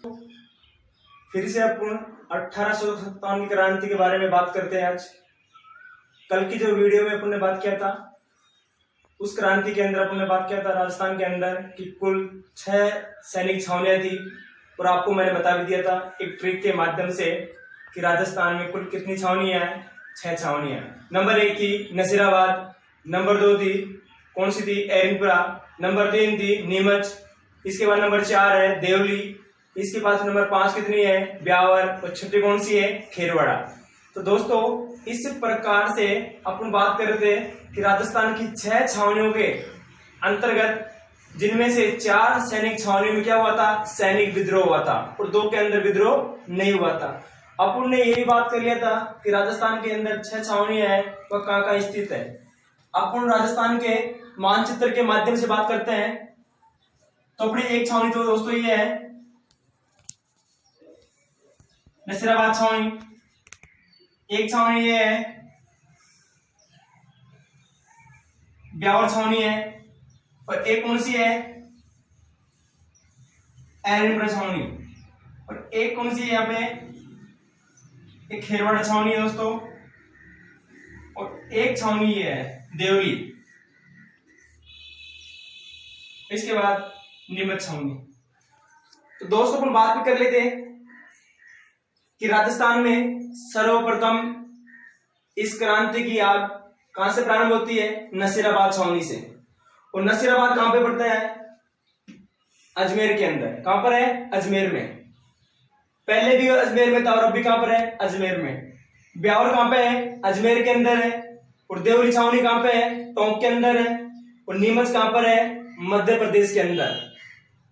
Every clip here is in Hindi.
फिर से अपन 1857 की क्रांति के बारे में बात करते हैं। आज कल की जो वीडियो में अपन ने बात किया था, उस क्रांति के अंदर अपन ने बात किया था राजस्थान के अंदर कि कुल 6 सैनिक छावनियां थी, और आपको मैंने बता भी दिया था एक ट्रिक के माध्यम से कि राजस्थान में कुल कितनी छावनियां हैं, 6 छावनियां। नंबर 1 थी नसीराबाद, नंबर 2 थी कौन सी थी, एरिनपुरा, नंबर 3 थी नीमच, इसके बाद नंबर 4 है देवली, इसके पास नंबर 5 कितनी है, ब्यावर, और छठी कौन सी है, खेरवाड़ा। तो दोस्तों इस प्रकार से अपन बात कर रहे थे कि राजस्थान की 6 छावनियों के अंतर्गत जिनमें से 4 सैनिक छावनियों में क्या हुआ था, सैनिक विद्रोह हुआ था, और 2 के अंदर विद्रोह नहीं हुआ था। अपन ने यही बात कर लिया था कि राजस्थान के अंदर 6 छावनियां है, वह कहाँ कहाँ स्थित है। अपन राजस्थान के मानचित्र के माध्यम से बात करते हैं। तो अपनी एक छावनी तो दोस्तों ये है नसीराबाद छावनी, एक छावनी ये है ब्यावर छावनी है, और एक कौन सी है, एरिनपुरा छावनी, और एक कौन सी है यहाँ पे, एक खेरवाड़ा छावनी है दोस्तों, और एक छावनी ये है देवली, इसके बाद नीमच छावनी। तो दोस्तों अपन बात भी कर लेते हैं कि राजस्थान में सर्वप्रथम इस क्रांति की आग कहां से प्रारंभ होती है, नसीराबाद छावनी से। और नसीराबाद कहां पे पड़ता है, अजमेर के अंदर। कहां पर है, अजमेर में। पहले भी अजमेर में था और अब भी कहां पर है, अजमेर में। ब्यावर कहां पे है, अजमेर के अंदर है। और देवली छावनी कहां पे है, टोंक के अंदर है। और नीमच कहां पर है, मध्य प्रदेश के अंदर।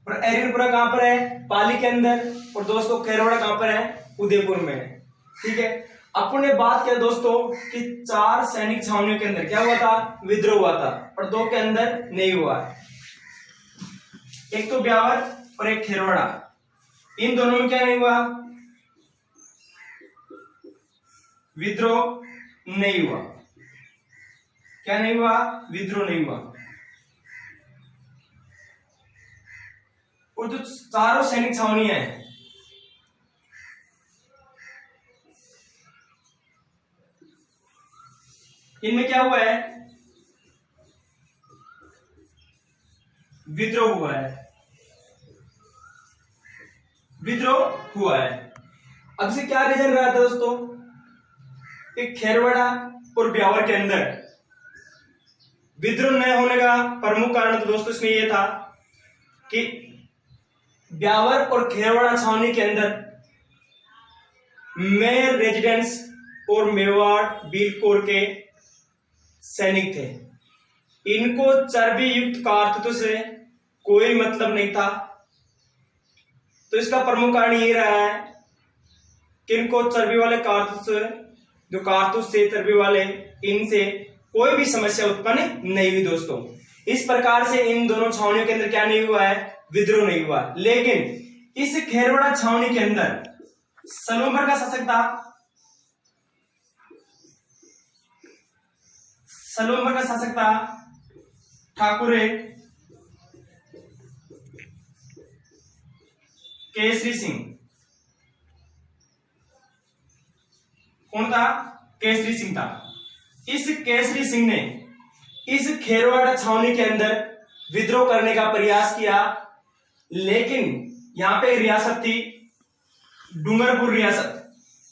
और एरिनपुरा कहां पर है, पाली के अंदर। और दोस्तों खेरवाड़ा कहां पर है, उदयपुर में। ठीक है, अपन ने बात किया दोस्तों कि 4 सैनिक छावनियों के अंदर क्या हुआ था, विद्रोह हुआ था, और 2 के अंदर नहीं हुआ। एक तो ब्यावर और एक खेरवाड़ा, इन दोनों में क्या नहीं हुआ, विद्रोह नहीं हुआ। क्या नहीं हुआ, विद्रोह नहीं हुआ। और जो 4 सैनिक छावनियां हैं, इनमें क्या हुआ है, विद्रोह हुआ है, विद्रोह हुआ है। अब से क्या रीजन रहा था दोस्तों कि खेरवाड़ा और ब्यावर के अंदर विद्रोह न होने का प्रमुख कारण तो दोस्तों इसमें यह था कि ब्यावर और खेरवाड़ा छावनी के अंदर मेयर रेजिडेंस और मेवाड़ बीलकोर के सैनिक थे। इनको चर्बी युक्त कारतूतों से कोई मतलब नहीं था। तो इसका प्रमुख कारण ये रहा है कि इनको चर्बी वाले कारतूस, जो कारतूस से चर्बी वाले, इनसे कोई भी समस्या उत्पन्न नहीं हुई दोस्तों। इस प्रकार से इन दोनों छावनियों के अंदर क्या नहीं हुआ है, विद्रोह नहीं हुआ। लेकिन इस खेरवाड़ा छावनी के अंदर सलूम्बर का शासक था, सलूम्बर का शासक था ठाकुरे केसरी सिंह। कौन था, केसरी सिंह था। इस केसरी सिंह ने इस खेरवाड़ा छावनी के अंदर विद्रोह करने का प्रयास किया, लेकिन यहां पे रियासत थी डूंगरपुर रियासत।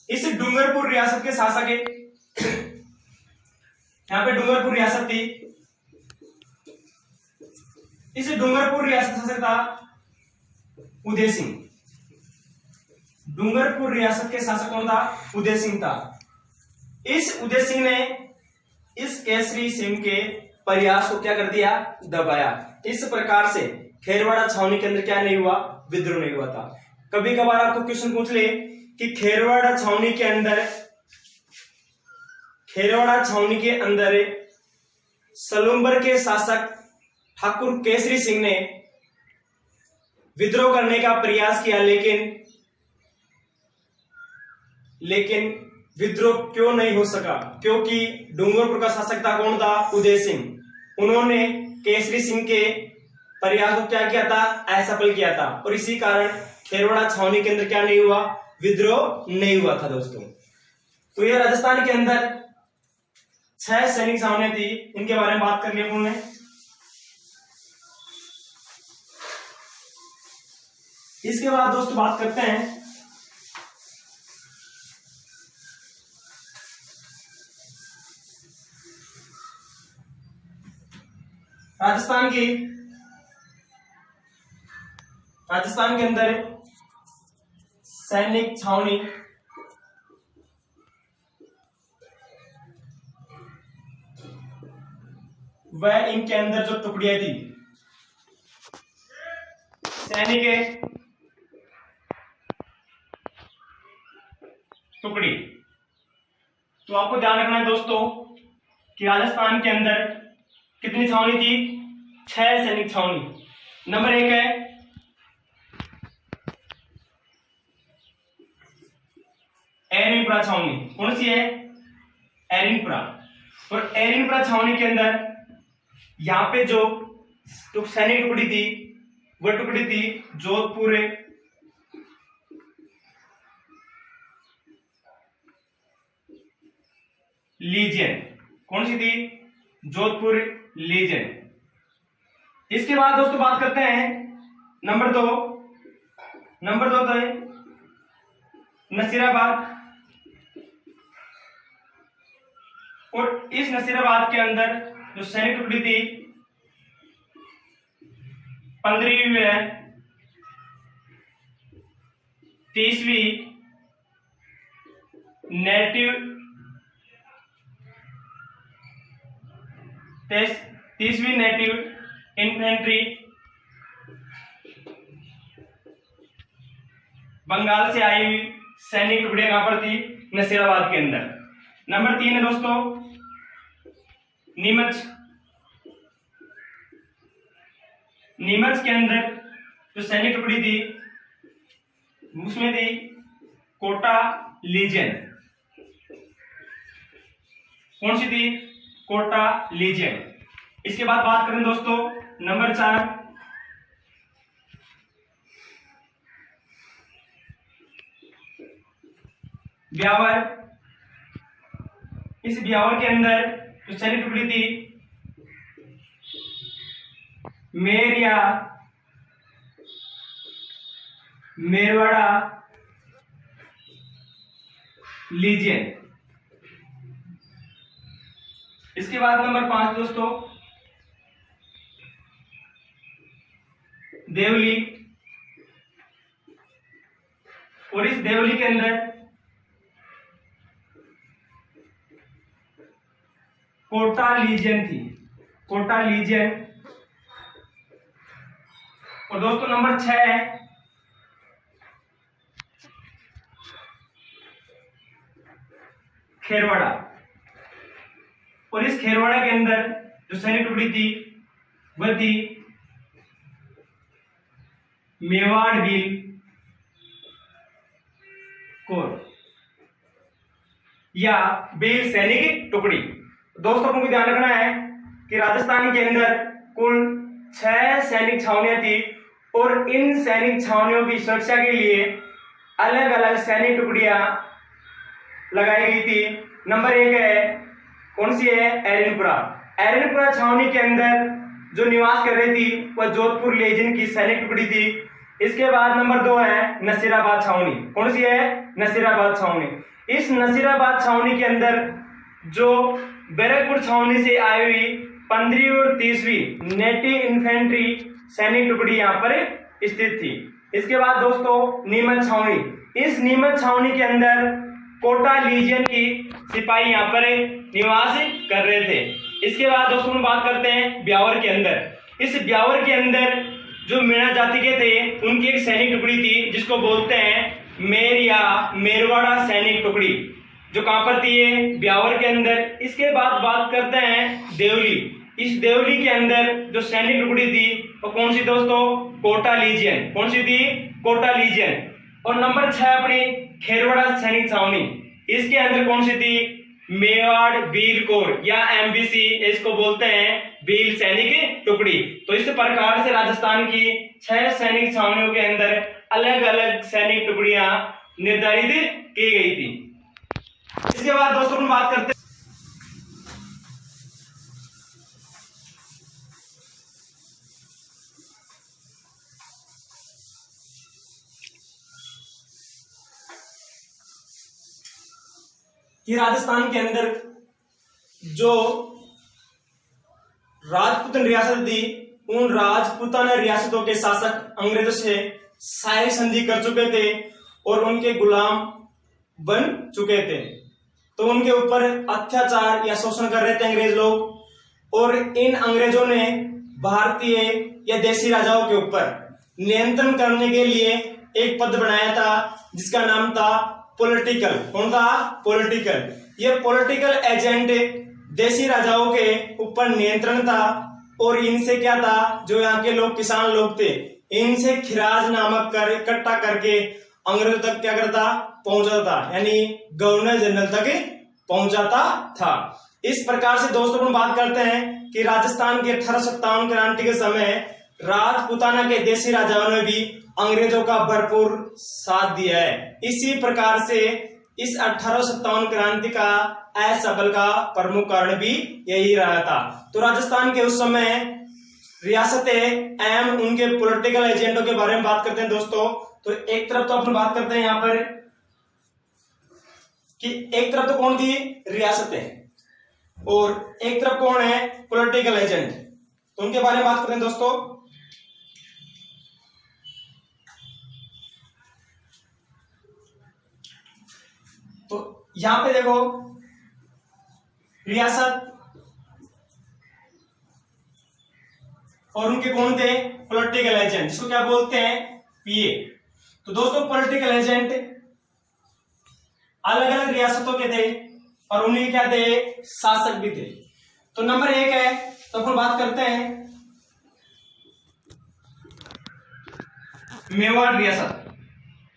इस डूंगरपुर रियासत के शासक यहां पे डूंगरपुर रियासत थी। इस डूंगरपुर रियासत शासक था उदय सिंह। डूंगरपुर रियासत के शासक कौन था, उदय सिंह था। इस उदय सिंह ने इस केसरी सिंह के प्रयास को क्या कर दिया, दबाया। इस प्रकार से खेरवाड़ा छावनी के अंदर क्या नहीं हुआ, विद्रोह नहीं हुआ था। कभी कभार आपको क्वेश्चन पूछ ले कि खेरवाड़ा छावनी के अंदर सलूम्बर के शासक ठाकुर केसरी सिंह ने विद्रोह करने का प्रयास किया, लेकिन विद्रोह क्यों नहीं हो सका, क्योंकि डूंगरपुर का शासक था कौन था, उदय सिंह। उन्होंने केसरी सिंह के प्रयास को क्या किया था, असफल किया था। और इसी कारण खेरवाड़ा छावनी के अंदर क्या नहीं हुआ, विद्रोह नहीं हुआ था दोस्तों। तो ये राजस्थान के अंदर 6 सैनिक छावनियां थी, इनके बारे में बात कर लिया हमने। इसके बाद दोस्तों बात करते हैं राजस्थान के अंदर सैनिक छावनी व इनके अंदर जो टुकड़ियां थी, सैनिक टुकड़ी। तो आपको ध्यान रखना है दोस्तों कि राजस्थान के अंदर कितनी छावनी थी, 6 सैनिक छावनी। नंबर 1 है एरिनपुरा छावनी। कौन सी है, एरिनपुरा। और एरिनपुरा छावनी के अंदर यहां पे जो सैनिक टुकड़ी थी वह टुकड़ी थी जोधपुर लीजियन। कौन सी थी, जोधपुर लीजियन। इसके बाद दोस्तों बात करते हैं नंबर 2 तो है नसीराबाद। और इस नसीराबाद के अंदर जो सैनिक टुकड़ी थी 15वीं है 30वीं नेटिव 30वीं नेटिव इन्फेंट्री बंगाल से आई हुई सैनिक टुकड़ियां कहां पर थी, नसीराबाद के अंदर। नंबर 3 है दोस्तों नीमच के अंदर जो सैनिक टुकड़ी थी उसमें थी कोटा लीजियन। कौन सी थी, कोटा लीजियन। इसके बाद बात करें दोस्तों नंबर 4 ब्यावर। इस ब्यावर के अंदर जो सैनिक टुकड़ी थी मेरवाड़ा लीजियन। इसके बाद नंबर 5 दोस्तों देवली। और इस देवली के अंदर कोटा लीजियन थी, कोटा लीजियन। और दोस्तों नंबर 6 है खेरवाड़ा। और इस खेरवाड़ा के अंदर जो सैनिक टुकड़ी थी वह थी मेवाड़ भील कोर या भील सैनिक टुकड़ी। दोस्तों को ध्यान रखना है कि राजस्थान के अंदर कुल 6 सैनिक छावनियां थी और इन सैनिक छावनियों की सुरक्षा के लिए अलग अलग सैनिक टुकड़ियां लगाई गई थी। नंबर 1 है, कौन सी है, एरिनपुरा। एरिनपुरा छावनी के अंदर जो निवास कर रही थी वह जोधपुर लीजियन की सैनिक टुकड़ी थी। इसके बाद नंबर 2 है नसीराबाद छावनी। कौन सी है, नसीराबाद छावनी। इस नसीराबाद छावनी के अंदर जो बैरकपुर छावनी से आई हुई 15वीं और 30वीं नेटिव इन्फेंट्री सैनिक टुकड़ी यहां पर स्थित थी। इसके बाद दोस्तों नीमच छावनी। इस नीमच छावनी के अंदर कोटा लीजियन की सिपाही यहां पर निवास कर रहे थे। इसके बाद दोस्तों हम बात करते हैं ब्यावर के अंदर। इस ब्यावर के अंदर जो मीणा जाति के थे उनकी एक सैनिक टुकड़ी थी जिसको बोलते हैं मेरवाड़ा सैनिक टुकड़ी, जो कहां पर थी, ब्यावर के अंदर। इसके बाद बात करते हैं देवली। इस देवली के अंदर जो सैनिक टुकड़ी थी वो कौन सी दोस्तों, कोटा लीजियन। कौन सी थी, कोटा लीजियन। और नंबर 6 अपनी खेरवाड़ा सैनिक छावनी। इसके अंदर कौन सी थी, मेवाड़ भील कोर या एमबीसी, इसको बोलते हैं भील सैनिक टुकड़ी। तो इस प्रकार से राजस्थान की 6 सैनिक छावनियों के अंदर अलग अलग सैनिक टुकड़ियां निर्धारित की गई थी। इसके बाद दोस्तों हम बात करते हैं कि राजस्थान के अंदर जो राजपूताना रियासत थी, उन राजपूताना रियासतों के शासक अंग्रेजों से शाही संधि कर चुके थे और उनके गुलाम बन चुके थे। तो उनके ऊपर अत्याचार या शोषण कर रहे थे अंग्रेज लोग। और इन अंग्रेजों ने भारतीय या देशी राजाओं के ऊपर नियंत्रण करने के लिए एक पद बनाया था जिसका नाम था पॉलिटिकल। कौन था? पॉलिटिकल। ये पॉलिटिकल एजेंट देशी राजाओं के ऊपर नियंत्रण था और इनसे क्या था, जो यहाँ के लोग किसान लोग थे, इनसे खिराज नामक कर इकट्ठा करके अंग्रेजों तक क्या करता, पहुंचाता था, यानी गवर्नर जनरल तक पहुंचाता था। इस प्रकार से दोस्तों हम बात करते हैं कि राजस्थान के 1857 क्रांति के समय राजपूताना के देशी राजाओं ने भी अंग्रेजों का भरपूर साथ दिया है। इसी प्रकार से इस 1857 क्रांति का असफल का प्रमुख कारण भी यही रहा था। तो राजस्थान के उस समय रियासतें एवं उनके पॉलिटिकल एजेंडों के बारे में बात करते हैं दोस्तों। तो एक तरफ तो अपन बात करते हैं यहाँ पर कि एक तरफ तो कौन थी, रियासतें, और एक तरफ कौन है, पॉलिटिकल एजेंट। तो उनके बारे में बात करते हैं दोस्तों। तो यहां पे देखो रियासत और उनके कौन थे, पॉलिटिकल एजेंट, जिसको क्या बोलते हैं, पीए। तो दोस्तों पॉलिटिकल एजेंट अलग अलग रियासतों के थे और उन्हीं क्या थे, शासक भी थे। तो नंबर 1 है, तो अपन बात करते हैं मेवाड़ रियासत।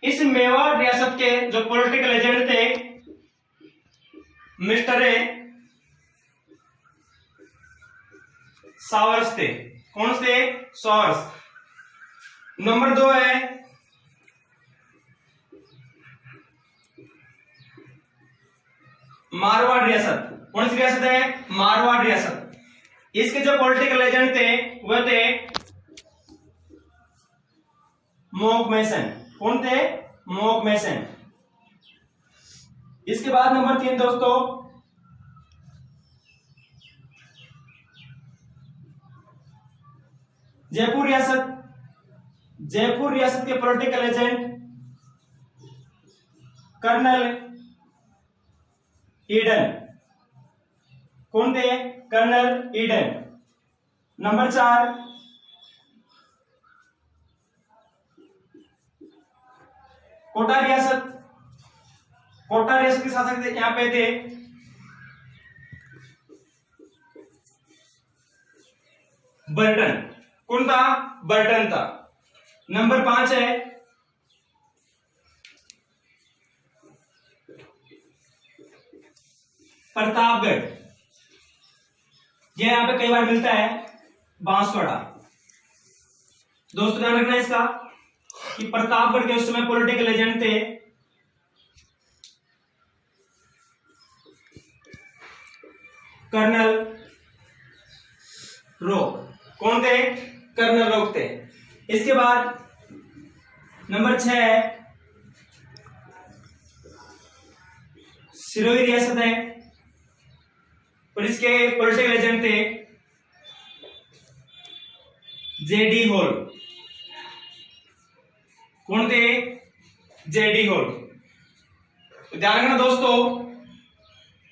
इस मेवाड़ रियासत के जो पॉलिटिकल एजेंट थे मिस्टर सावर्स थे। कौन से? सावर्स। नंबर 2 है मारवाड़ रियासत। कौन सी रियासत है? मारवाड़ रियासत। इसके जो पॉलिटिकल एजेंट थे वह थे मोकमेसन। कौन थे? मोकमेसन। इसके बाद नंबर 3 दोस्तों जयपुर रियासत। जयपुर रियासत के पॉलिटिकल एजेंट कर्नल ईडन। कौन थे? Colonel Eden. नंबर 4 कोटा रियासत। कोटा रियासत के शासक थे, यहां पे थे बर्टन। कौन था? बर्टन था। नंबर 5 है प्रतापगढ़। यह यहां पे कई बार मिलता है, बांसवाड़ा। दोस्तों ध्यान रखना इसका कि प्रतापगढ़ के उस समय पॉलिटिकल एजेंट थे कर्नल रोक। कौन थे? कर्नल रोक थे। इसके बाद नंबर 6 है सिरोही रियासत है और इसके पॉलिटिकल एजेंट थे जेडी होल। कौन थे? J D Hall. तो ध्यान रखना दोस्तों,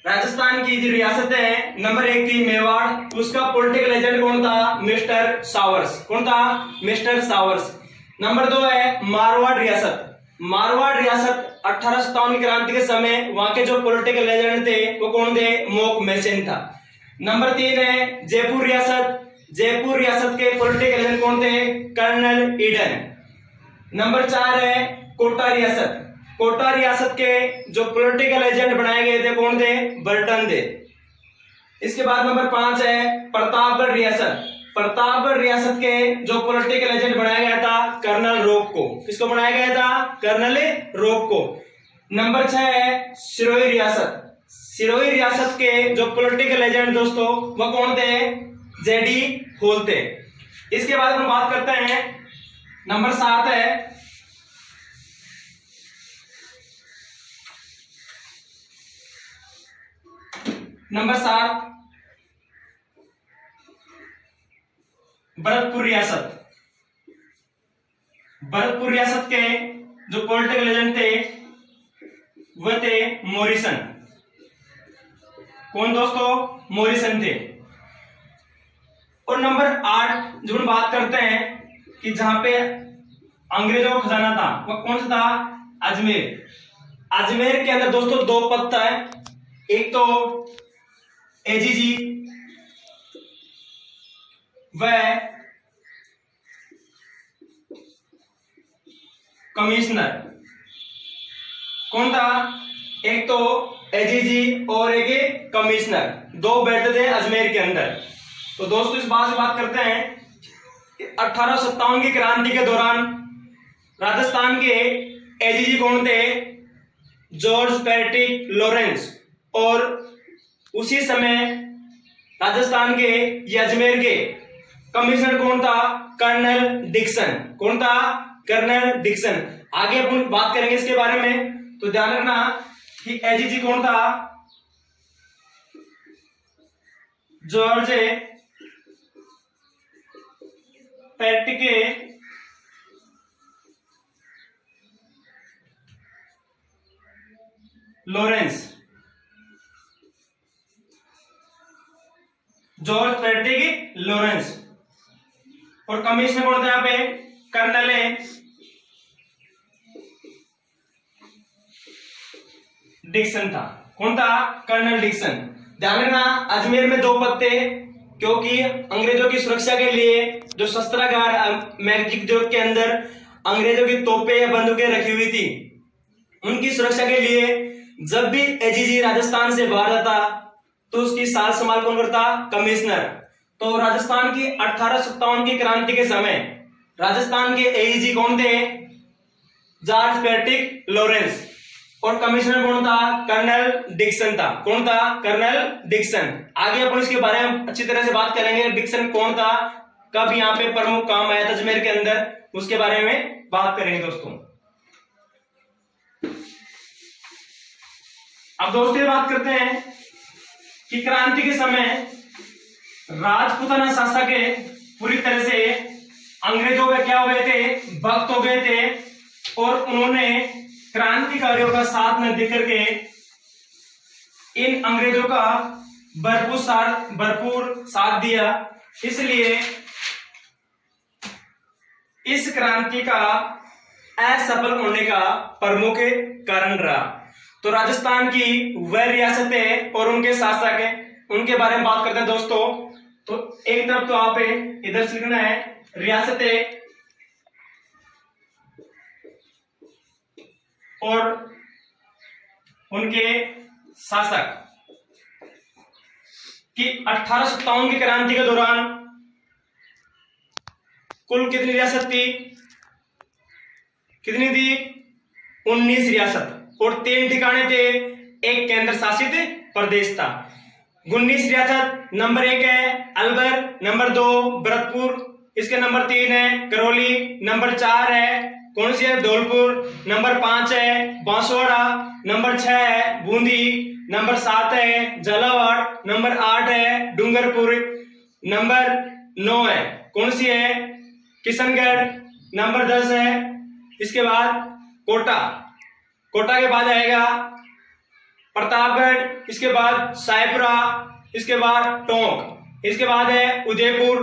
राजस्थान की जो रियासत है नंबर 1 थी मेवाड़, उसका पॉलिटिकल एजेंट कौन था? Mister showers. कौन था? Mister showers. नंबर 2 है मारवाड़ रियासत। मारवाड़ रियासत 1857 क्रांति के समय वहां के जो पॉलिटिकल एजेंट थे वो कौन थे? मोकमेसन था। नंबर 3 है जयपुर रियासत। जयपुर रियासत के पॉलिटिकल एजेंट कौन थे? Colonel Eden. नंबर 4 है कोटा रियासत। कोटा रियासत के जो पॉलिटिकल एजेंट बनाए गए थे कौन थे? बर्टन थे। इसके बाद नंबर 5 है प्रतापगढ़ रियासत। प्रतापगढ़ रियासत के जो पॉलिटिकल एजेंट बनाया गया था कर्नल रोप को। किसको बनाया गया था? कर्नल रोप को। नंबर 6 है सिरोही रियासत। सिरोही रियासत के जो पॉलिटिकल एजेंट दोस्तों वो कौन थे? जेडी होल थे। इसके बाद हम बात करते हैं नंबर 7 है नंबर 7 भरतपुर रियासत। भरतपुर रियासत के जो पॉलिटिकल एजेंट थे वह थे मॉरिसन। कौन दोस्तों? मॉरिसन थे। और नंबर 8 जो हम बात करते हैं कि जहां पे अंग्रेजों का खजाना था वह कौन सा था? अजमेर। अजमेर के अंदर दोस्तों 2 पद था, एक तो एजीजी वह कमिश्नर। कौन था? एक तो एजीजी और एक कमिश्नर, 2 बैठते थे अजमेर के अंदर। तो दोस्तों इस बात से बात करते हैं 1857 की क्रांति के दौरान राजस्थान के एजीजी कौन थे? George Patrick Lawrence. और उसी समय राजस्थान के या अजमेर के कमिश्नर कौन था? Colonel Dixon. कौन था? Colonel Dixon. आगे अपन बात करेंगे इसके बारे में, तो ध्यान रखना कि एजीजी कौन था? George Patrick Lawrence. George Patrick Lawrence. और कमिश्नर कौन था यहाँ पे? कर्नल डिक्सन था। कौन था? Colonel Dixon. ध्यान रखना अजमेर में 2 पद थे, क्योंकि अंग्रेजों की सुरक्षा के लिए जो शस्त्रागार मैजिक जो के अंदर अंग्रेजों की तोपें या बंदूकें रखी हुई थी, उनकी सुरक्षा के लिए जब भी एजीजी राजस्थान से बाहर आता तो उसकी साज संभाल कौन करता? कमिश्नर। तो राजस्थान की 1857 की क्रांति के समय राजस्थान के एजीजी कौन थे? George Patrick Lawrence. और कमिश्नर कौन था? कर्नल डिक्सन था। कौन था? Colonel Dixon. आगे अपन इसके बारे में अच्छी तरह से बात करेंगे, डिक्सन कौन था, कब यहाँ पे प्रमुख काम आया था अजमेर के अंदर, उसके बारे में बात करेंगे दोस्तों। अब दोस्तों बात करते हैं कि क्रांति के समय राजपूताना शासक पूरी तरह से अंग्रेजों के क्या हो गए थे? भक्त हो गए थे। और उन्होंने क्रांतिकारियों का साथ न देकर के इन अंग्रेजों का भरपूर साथ दिया। इसलिए इस क्रांति का असफल होने का प्रमुख कारण रहा। तो राजस्थान की वह रियासतें और उनके शासक उनके बारे में बात करते हैं दोस्तों। तो एक तरफ तो आप इधर से लिखना है रियासतें और उनके शासक कि 1857 की क्रांति के दौरान कुल कितनी रियासत थी? कितनी थी? 19 रियासत और 3 ठिकाने थे, एक केंद्र शासित प्रदेश था। 19 रियासत। नंबर 1 है अलवर, नंबर 2 भरतपुर, इसके नंबर 3 है करौली, नंबर 4 है कौन सी है? धौलपुर, नंबर 5 है बांसवाड़ा, नंबर 6 है बूंदी, नंबर 7 है झालावाड़, नंबर 8 है डूंगरपुर, नंबर 9 है कौन सी है? किशनगढ़, नंबर 10 है इसके बाद कोटा। कोटा के बाद आएगा प्रतापगढ़, इसके बाद सायपुरा, इसके बाद टोंक, इसके बाद है उदयपुर,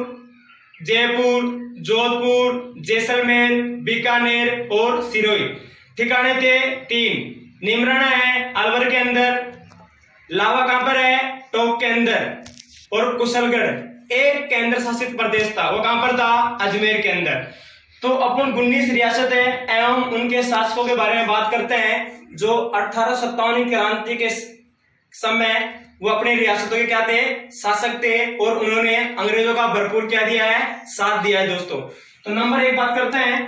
जयपुर, जोधपुर, जैसलमेर, बीकानेर और सिरोही। ठिकाने थे 3। निमराना है अलवर के अंदर, लावा कहां पर है? टोंक के अंदर, और कुशलगढ़ एक केंद्र शासित प्रदेश था, वो कहां पर था? अजमेर के अंदर। तो अपन 19 रियासतें एवं उनके शासकों के बारे में बात करते हैं जो 1857 क्रांति के समय वो अपने रियासतों के क्या थे, शासक थे, और उन्होंने अंग्रेजों का भरपूर क्या दिया है, साथ दिया है दोस्तों। तो नंबर 1 बात करते हैं।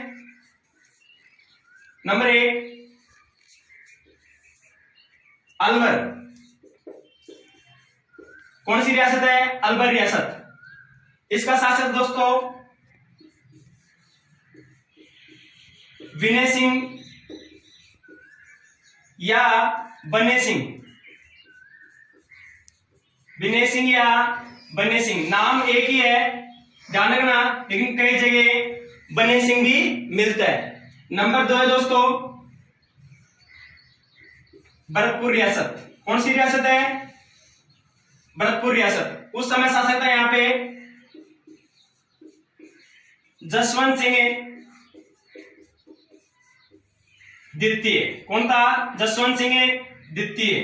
नंबर 1 अलवर। कौन सी रियासत है, अलवर रियासत। इसका शासक दोस्तों विनय सिंह या बन्ने सिंह। विनय सिंह या बन्ने सिंह, नाम एक ही है, ध्यान रखना, लेकिन कई जगह बन्ने सिंह भी मिलता है। नंबर 2 है दोस्तों भरतपुर रियासत। कौन सी रियासत है, भरतपुर रियासत। उस समय शासक था यहां पे जसवंत सिंह द्वितीय। कौन था, जसवंत सिंह द्वितीय।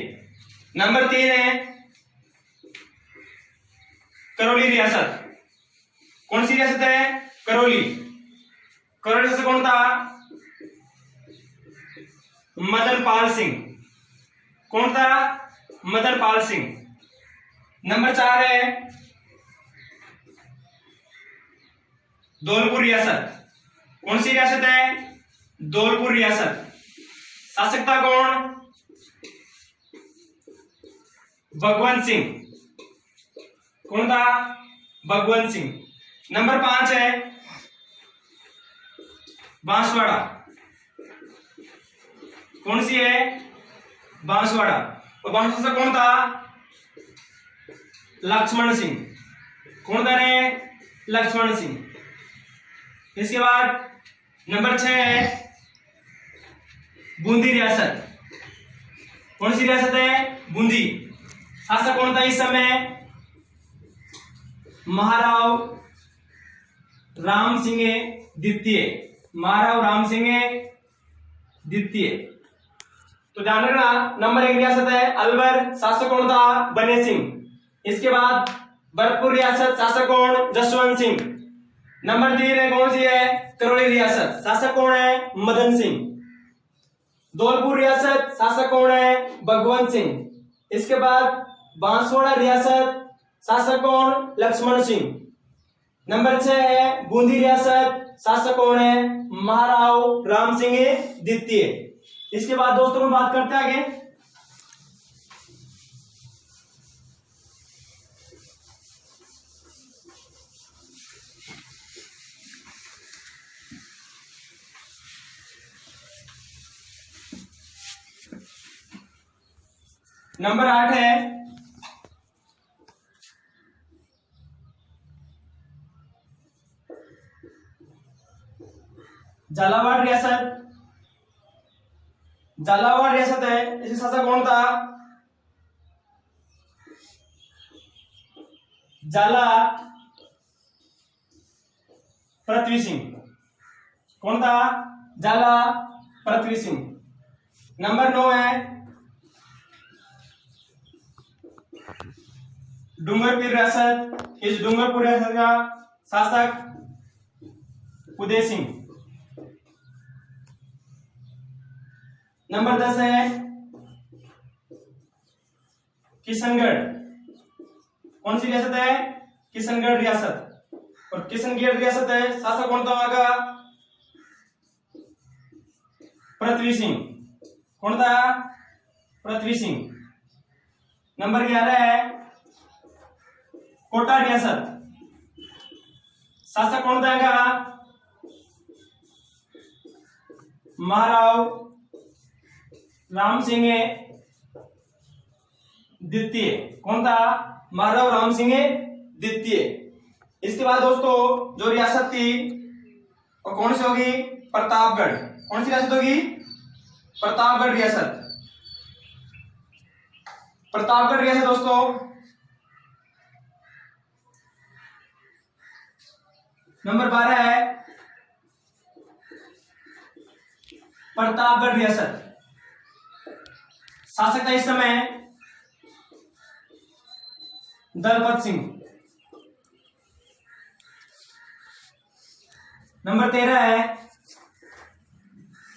नंबर 3 है करौली रियासत। कौन सी रियासत है, करौली। करौली रियासत कौन था, मदन पाल सिंह। कौन था, मदन पाल सिंह। नंबर 4 है धौलपुर रियासत। कौन सी रियासत है, धौलपुर रियासत। शासक था कौन, भगवंत सिंह। कौन था, भगवंत सिंह। नंबर 5 है बांसवाड़ा। कौन सी है, बांसवाड़ा। और बांसवाड़ा से कौन था, लक्ष्मण सिंह। कौन था रे, लक्ष्मण सिंह। इसके बाद नंबर 6 है बूंदी रियासत। कौन सी रियासत है, बूंदी। शासक कौन था इस समय, महाराव राम सिंह द्वितीय। महाराव राम सिंह द्वितीय। तो ध्यान रखना, नंबर 1 रियासत है अलवर, शासक कौन था, बन्ने सिंह। इसके बाद भरतपुर रियासत, शासक कौन, जसवंत सिंह। नंबर 3 है कौन सी है, करौली रियासत, शासक कौन है, मदन सिंह। धौलपुर रियासत, शासक कौन है, भगवंत सिंह। इसके बाद बांसवाड़ा रियासत, शासक कौन, लक्ष्मण सिंह। नंबर 6 है बूंदी रियासत, शासक कौन है, महाराव राम सिंह द्वितीय। इसके बाद दोस्तों हम बात करते हैं आगे। नंबर 8 है झालावाड़ रियासत। झालावाड़ रियासत है, इसके शासक कौन था, झाला पृथ्वी सिंह। कौन था, झाला पृथ्वी सिंह। नंबर 9 है डूंगरपुर रियासत। इस डूंगरपुर रियासत का शासक उदय सिंह। नंबर 10 है किशनगढ़। कौन सी रियासत है, किशनगढ़ रियासत। और किशनगढ़ रियासत है, शासक कौन था वहां का, पृथ्वी सिंह। कौन था, पृथ्वी सिंह। नंबर 11 है कोटा रियासत, शासक कौन था, महाराव राम सिंह द्वितीय। कौन था, महाराव राम सिंह द्वितीय। इसके बाद दोस्तों जो रियासत थी और कौन सी होगी, प्रतापगढ़। कौन सी रियासत होगी, प्रतापगढ़ रियासत। प्रतापगढ़ रियासत दोस्तों। नंबर 12 है प्रतापगढ़ रियासत, शासक था इस समय दलपत सिंह। नंबर 13 है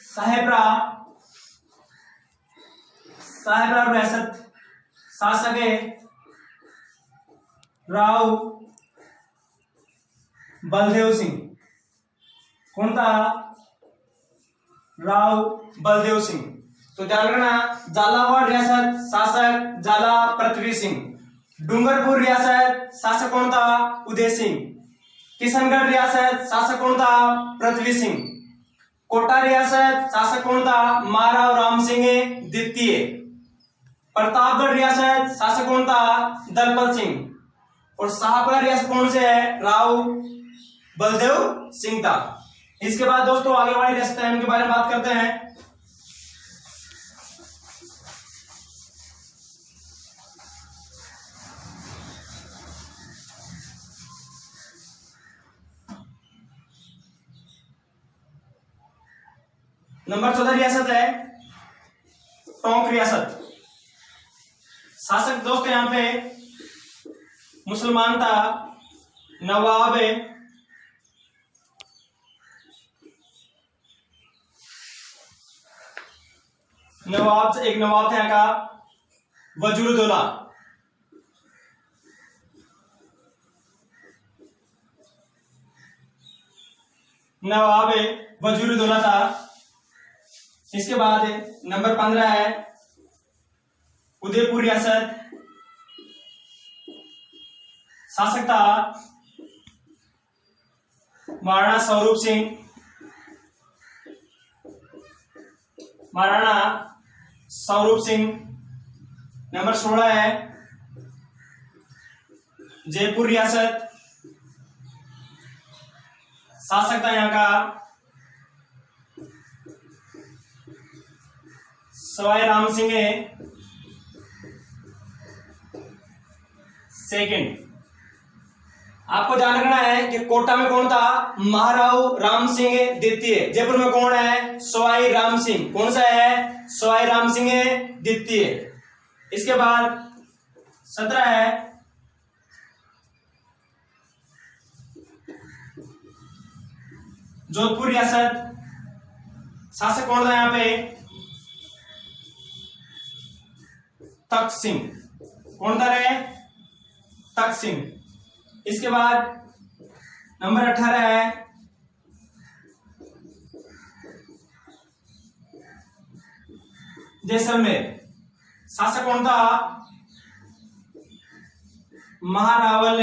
साहेबरा रियासत, शासक है राव बलदेव सिंह। कौन था? राव बलदेव सिंह। तो ध्यान रखना, झालावाड़ रियासत शासक झाला पृथ्वी सिंह। डूंगरपुर रियासत शासक कौन था? उदय सिंह। किशनगढ़ रियासत शासक कौन था? पृथ्वी सिंह। कोटा रियासत शासक कौन था? महाराव राम सिंह द्वितीय। प्रतापगढ़ रियासत शासक कौन था? दलपत सिंह। और शाहपुरा रियासत कौन से है? राव बलदेव सिंह था। इसके बाद दोस्तों आगे वाली रियासत है उनके बारे में बात करते हैं। नंबर 14 रियासत है टोंक रियासत। शासक दोस्तों यहां पे मुसलमान था, नवाब है एक नवाब था यहाँ का वजूरुद्दौला। नवाब वजूरुद्दौला था। इसके बाद नंबर 15 है उदयपुर रियासत। शासक था महाराणा स्वरूप सिंह। महाराणा स्वरूप सिंह। नंबर 16 है जयपुर रियासत। शासक था यहाँ का सवाई राम सिंह सेकंड। आपको ध्यान रखना है कि कोटा में कौन था? महाराव राम सिंह द्वितीय। जयपुर में कौन है? सवाई राम सिंह। कौन सा है? सवाई राम सिंह द्वितीय। इसके बाद 17 है जोधपुर रियासत। शासक कौन था यहां पे? तख्त सिंह। कौन था रे? तख्त सिंह। इसके बाद नंबर 18 है जैसलमेर। शासक कौन था? महारावल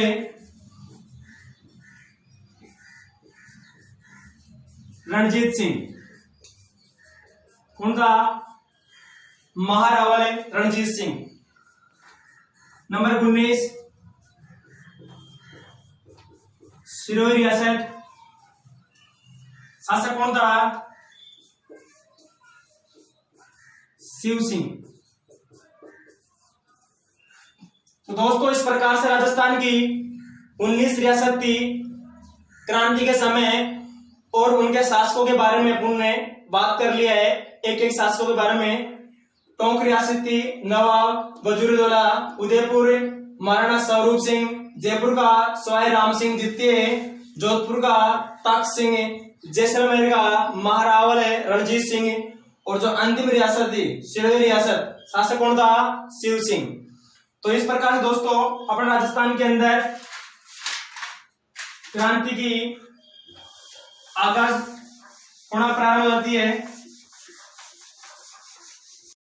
रणजीत सिंह। कौन था? महारावल रणजीत सिंह। नंबर 19 सिरोही रियासत। शासक कौन था? शिव सिंह। तो दोस्तों इस प्रकार से राजस्थान की 19 रियासत थी क्रांति के समय, और उनके शासकों के बारे में अपन ने बात कर लिया है, एक एक शासकों के बारे में। टोंक रियासत थी नवाब वजूरुद्दौला, उदयपुर महाराणा स्वरूप सिंह, जयपुर का सवाई राम सिंह द्वितीय, जोधपुर का तख्त सिंह, जैसलमेर का महारावल रणजीत सिंह, और जो अंतिम रियासत थी सिरोही रियासत, शासक कौन था? शिव सिंह। तो इस प्रकार से दोस्तों अपने राजस्थान के अंदर क्रांति की आगाज होना प्रारंभ होती है।